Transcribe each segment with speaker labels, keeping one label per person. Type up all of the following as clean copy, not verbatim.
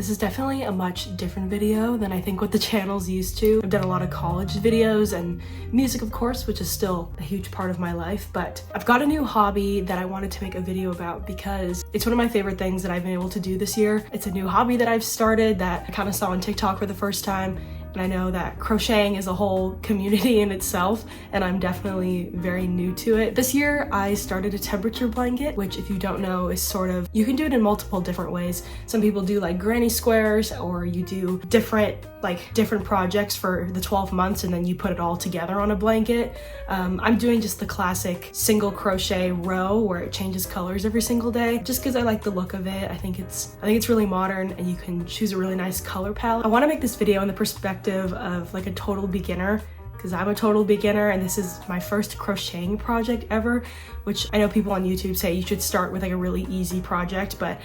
Speaker 1: This is definitely a much different video than I think what the channel's used to. I've done a lot of college videos and music, of course, which is still a huge part of my life, but I've got a new hobby that I wanted to make a video about because it's one of my favorite things that I've been able to do this year. It's a new hobby that I've started that I kind of saw on TikTok for the first time. And I know that crocheting is a whole community in itself, and I'm definitely very new to it. This year, I started a temperature blanket, which if you don't know is sort of, you can do it in multiple different ways. Some people do like granny squares, or you do different projects for the 12 months and then you put it all together on a blanket. I'm doing just the classic single crochet row where it changes colors every single day, just because I like the look of it. I think it's really modern and you can choose a really nice color palette. I want to make this video in the perspective of like a total beginner, because I'm a total beginner and this is my first crocheting project ever, which I know people on YouTube say you should start with like a really easy project, but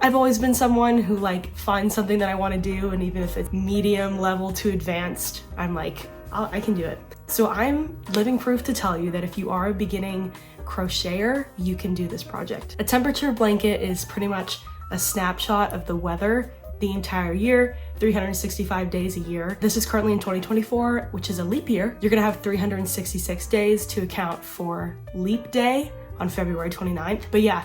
Speaker 1: I've always been someone who like finds something that I want to do, and even if it's medium level to advanced, I'm like, I can do it. So I'm living proof to tell you that if you are a beginning crocheter, you can do this project. A temperature blanket is pretty much a snapshot of the weather the entire year, 365 days a year. This is currently in 2024, which is a leap year. You're gonna have 366 days to account for leap day on February 29th. But yeah,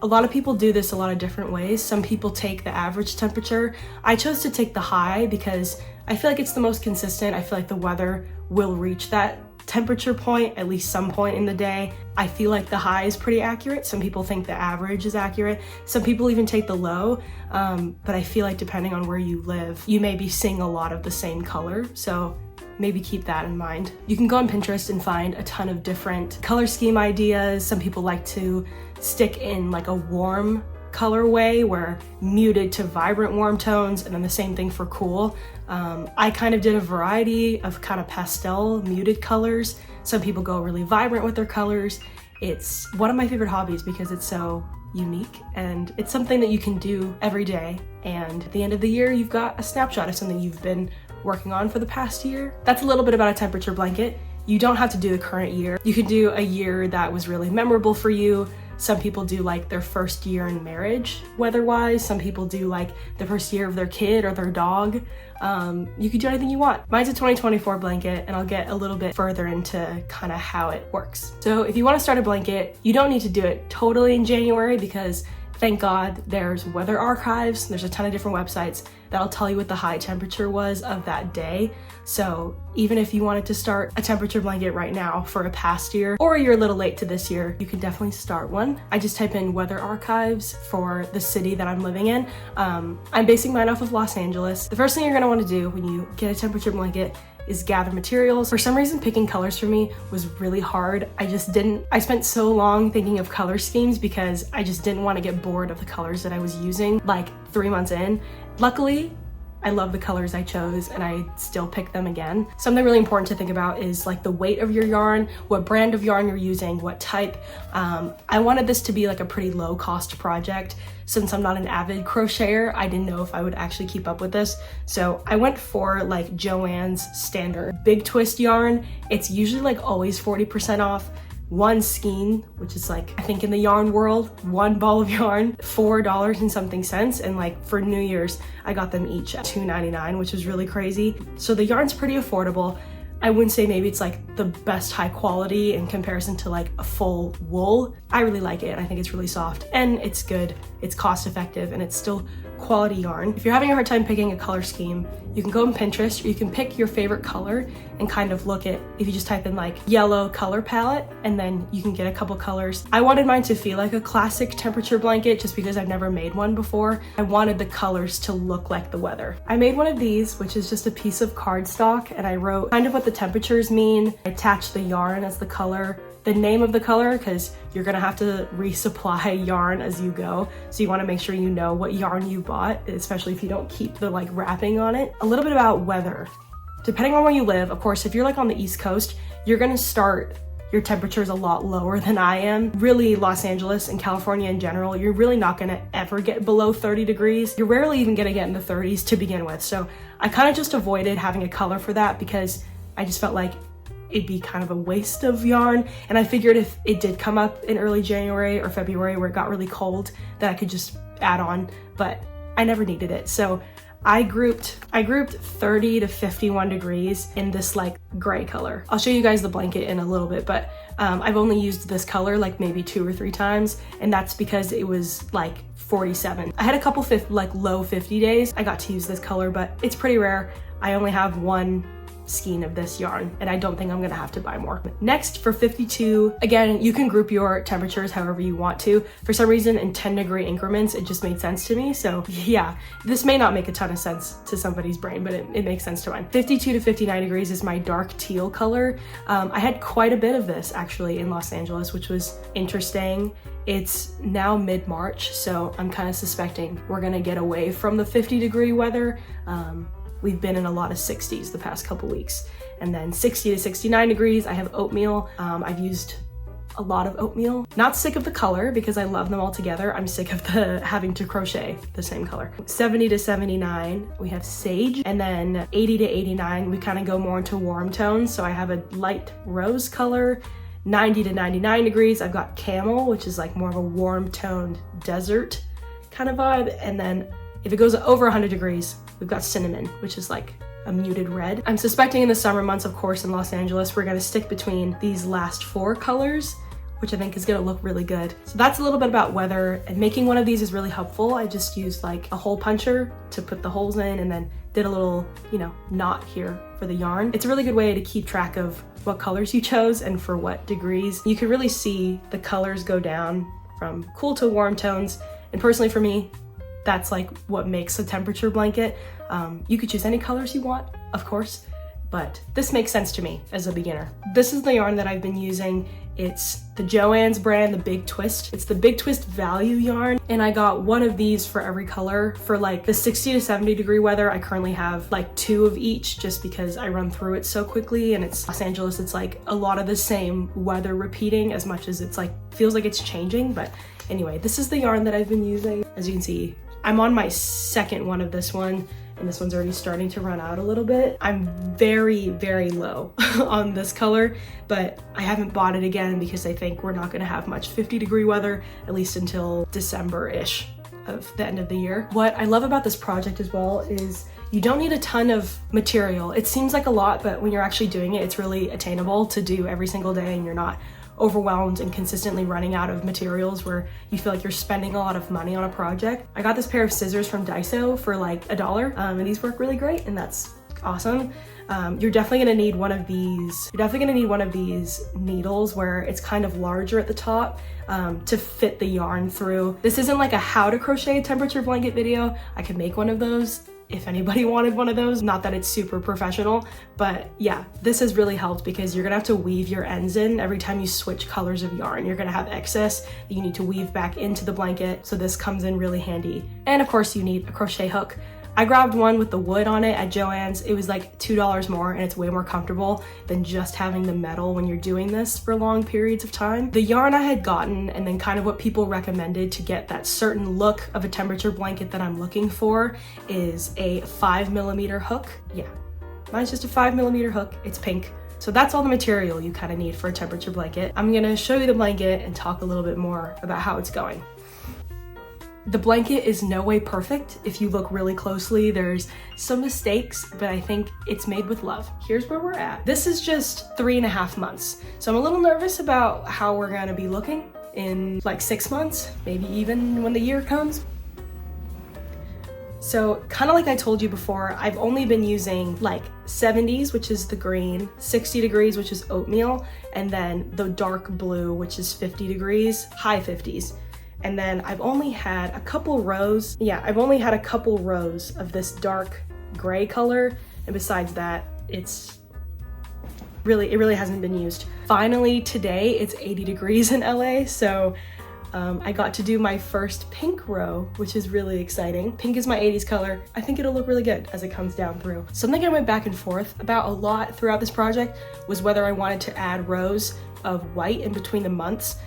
Speaker 1: a lot of people do this a lot of different ways. Some people take the average temperature. I chose to take the high because I feel like it's the most consistent. I feel like the weather will reach that temperature point at least some point in the day. I feel like the high is pretty accurate. Some people think the average is accurate. Some people even take the low, but I feel like depending on where you live, you may be seeing a lot of the same color. So maybe keep that in mind. You can go on Pinterest and find a ton of different color scheme ideas. Some people like to stick in like a warm colorway where muted to vibrant warm tones, and then the same thing for cool. I kind of did a variety of kind of pastel muted colors. Some people go really vibrant with their colors. It's one of my favorite hobbies because it's so unique and it's something that you can do every day. And at the end of the year, you've got a snapshot of something you've been working on for the past year. That's a little bit about a temperature blanket. You don't have to do the current year. You could do a year that was really memorable for you. Some people do like their first year in marriage weather-wise. Some people do like the first year of their kid or their dog. You could do anything you want. Mine's a 2024 blanket, and I'll get a little bit further into kind of how it works. So if you want to start a blanket, you don't need to do it totally in January because thank God there's weather archives. There's a ton of different websites that'll tell you what the high temperature was of that day. So even if you wanted to start a temperature blanket right now for a past year, or you're a little late to this year, you can definitely start one. I just type in weather archives for the city that I'm living in. I'm basing mine off of Los Angeles. The first thing you're gonna want to do when you get a temperature blanket is gather materials. For some reason, picking colors for me was really hard. I spent so long thinking of color schemes because I just didn't want to get bored of the colors that I was using like 3 months in. Luckily, I love the colors I chose and I still pick them again. Something really important to think about is like the weight of your yarn, what brand of yarn you're using, what type. I wanted this to be like a pretty low cost project. Since I'm not an avid crocheter, I didn't know if I would actually keep up with this. So I went for like Joann's standard big twist yarn. It's usually like always 40% off. One skein, which is like, I think in the yarn world, one ball of yarn, $4 and something cents. And like for New Year's, I got them each at $2.99, which was really crazy. So the yarn's pretty affordable. I wouldn't say maybe it's like the best high quality in comparison to like a full wool. I really like it. I think it's really soft and it's good. It's cost effective and it's still quality yarn. If you're having a hard time picking a color scheme, you can go on Pinterest or you can pick your favorite color and kind of look at, if you just type in like yellow color palette, and then you can get a couple colors. I wanted mine to feel like a classic temperature blanket just because I've never made one before. I wanted the colors to look like the weather. I made one of these, which is just a piece of cardstock, and I wrote kind of what the temperatures mean. I attached the yarn as the color, the name of the color, because you're gonna have to resupply yarn as you go. So you wanna make sure you know what yarn you bought, especially if you don't keep the like wrapping on it. A little bit about weather. Depending on where you live, of course, if you're like on the East Coast, you're gonna start your temperatures a lot lower than I am. Really, Los Angeles and California in general, you're really not gonna ever get below 30 degrees. You're rarely even gonna get in the 30s to begin with. So I kind of just avoided having a color for that because I just felt like it'd be kind of a waste of yarn. And I figured if it did come up in early January or February where it got really cold, that I could just add on. But I never needed it. So I grouped 30 to 51 degrees in this like gray color. I'll show you guys the blanket in a little bit, but I've only used this color like maybe 2 or 3 times, and that's because it was like 47. I had a couple like low 50 days I got to use this color, but it's pretty rare. I only have one skein of this yarn, and I don't think I'm gonna have to buy more. Next, for 52, again, you can group your temperatures however you want to. For some reason, in 10-degree increments, it just made sense to me. So yeah, this may not make a ton of sense to somebody's brain, but it makes sense to mine. 52 to 59 degrees is my dark teal color. I had quite a bit of this actually in Los Angeles, which was interesting. It's now mid-March, so I'm kind of suspecting we're gonna get away from the 50-degree weather. We've been in a lot of 60s the past couple weeks. And then 60 to 69 degrees, I have oatmeal. I've used a lot of oatmeal. Not sick of the color because I love them all together. I'm sick of having to crochet the same color. 70 to 79, we have sage. And then 80 to 89, we kind of go more into warm tones. So I have a light rose color. 90 to 99 degrees, I've got camel, which is like more of a warm toned desert kind of vibe. And then if it goes over 100 degrees, we've got cinnamon, which is like a muted red. I'm suspecting in the summer months, of course, in Los Angeles, we're gonna stick between these last 4 colors, which I think is gonna look really good. So that's a little bit about weather, and making one of these is really helpful. I just used like a hole puncher to put the holes in, and then did a little, knot here for the yarn. It's a really good way to keep track of what colors you chose and for what degrees. You can really see the colors go down from cool to warm tones. And personally for me, that's like what makes a temperature blanket. You could choose any colors you want, of course, but this makes sense to me as a beginner. This is the yarn that I've been using. It's the Joann's brand, the Big Twist. It's the Big Twist value yarn, and I got one of these for every color. For like the 60 to 70 degree weather, I currently have like 2 of each just because I run through it so quickly, and it's Los Angeles, it's like a lot of the same weather repeating as much as it's like, feels like it's changing. But anyway, this is the yarn that I've been using. As you can see, I'm on my second one of this one, and this one's already starting to run out a little bit. I'm very, very low on this color, but I haven't bought it again because I think we're not gonna have much 50-degree weather, at least until December-ish of the end of the year. What I love about this project as well is you don't need a ton of material. It seems like a lot, but when you're actually doing it, it's really attainable to do every single day, and you're not overwhelmed and consistently running out of materials where you feel like you're spending a lot of money on a project. I got this pair of scissors from Daiso for like $1, and these work really great, and that's awesome. You're definitely gonna need one of these. You're definitely gonna need one of these needles where it's kind of larger at the top to fit the yarn through. This isn't like a how to crochet a temperature blanket video. I could make one of those if anybody wanted one of those. Not that it's super professional, but yeah, this has really helped because you're gonna have to weave your ends in every time you switch colors of yarn. You're gonna have excess that you need to weave back into the blanket, so this comes in really handy. And of course you need a crochet hook. I grabbed one with the wood on it at Joann's. It was like $2 more, and it's way more comfortable than just having the metal when you're doing this for long periods of time. The yarn I had gotten, and then kind of what people recommended to get that certain look of a temperature blanket that I'm looking for, is a 5mm hook. Yeah, mine's just a 5mm hook. It's pink. So that's all the material you kind of need for a temperature blanket. I'm gonna show you the blanket and talk a little bit more about how it's going. The blanket is no way perfect. If you look really closely, there's some mistakes, but I think it's made with love. Here's where we're at. This is just 3.5 months. So I'm a little nervous about how we're gonna be looking in like 6 months, maybe even when the year comes. So kind of like I told you before, I've only been using like 70s, which is the green, 60 degrees, which is oatmeal, and then the dark blue, which is 50 degrees, high 50s. And then I've only had a couple rows. Yeah, I've only had a couple rows of this dark gray color. And besides that, it really hasn't been used. Finally, today it's 80 degrees in LA. So I got to do my first pink row, which is really exciting. Pink is my 80s color. I think it'll look really good as it comes down through. Something I went back and forth about a lot throughout this project was whether I wanted to add rows of white in between the months.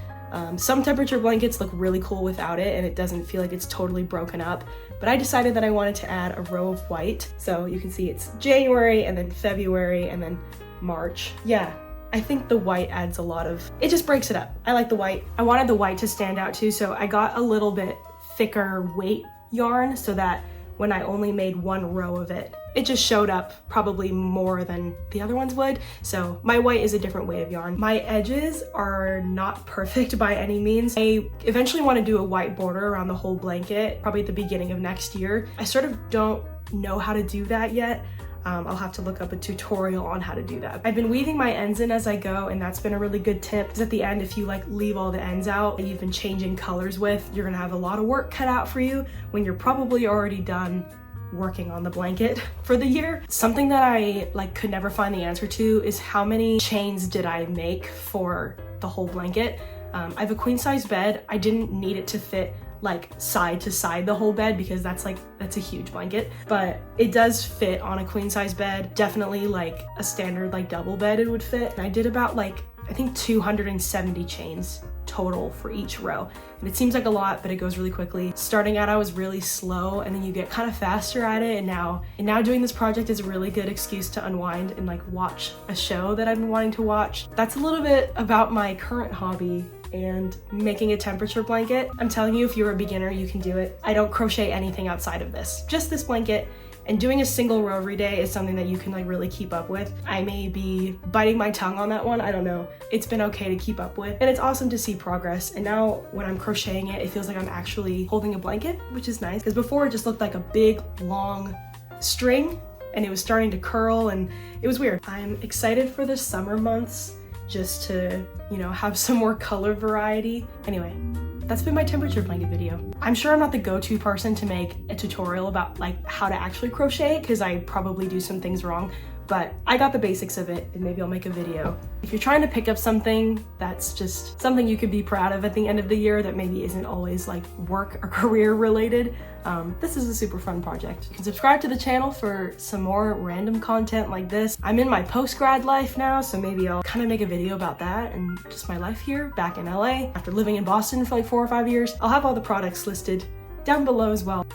Speaker 1: Some temperature blankets look really cool without it, and it doesn't feel like it's totally broken up, but I decided that I wanted to add a row of white. So you can see it's January, and then February, and then March. Yeah, I think the white adds a lot of, it just breaks it up. I like the white. I wanted the white to stand out too, so I got a little bit thicker weight yarn so that when I only made one row of it, it just showed up probably more than the other ones would. So my white is a different weight of yarn. My edges are not perfect by any means. I eventually want to do a white border around the whole blanket, probably at the beginning of next year. I sort of don't know how to do that yet. I'll have to look up a tutorial on how to do that. I've been weaving my ends in as I go, and that's been a really good tip, because at the end, if you like leave all the ends out that you've been changing colors with, you're gonna have a lot of work cut out for you when you're probably already done working on the blanket for the year. Something that I could never find the answer to is how many chains did I make for the whole blanket. I have a queen size bed. I didn't need it to fit like side to side the whole bed, because that's a huge blanket, but it does fit on a queen size bed. Definitely like a standard like double bed it would fit. And I did about I think 270 chains total for each row. And it seems like a lot, but it goes really quickly. Starting out, I was really slow, and then you get kind of faster at it. And now doing this project is a really good excuse to unwind and watch a show that I've been wanting to watch. That's a little bit about my current hobby and making a temperature blanket. I'm telling you, if you're a beginner, you can do it. I don't crochet anything outside of this, just this blanket. And doing a single row every day is something that you can really keep up with. I may be biting my tongue on that one, I don't know. It's been okay to keep up with, and it's awesome to see progress. And now when I'm crocheting it, it feels like I'm actually holding a blanket, which is nice, because before it just looked like a big long string and it was starting to curl and it was weird. I'm excited for the summer months just to, have some more color variety. Anyway, that's been my temperature blanket video. I'm sure I'm not the go-to person to make a tutorial about how to actually crochet, because I probably do some things wrong, but I got the basics of it, and maybe I'll make a video. If you're trying to pick up something that's just something you could be proud of at the end of the year that maybe isn't always work or career related, this is a super fun project. You can subscribe to the channel for some more random content like this. I'm in my post-grad life now, so maybe I'll kind of make a video about that and just my life here back in LA after living in Boston for 4 or 5 years. I'll have all the products listed down below as well.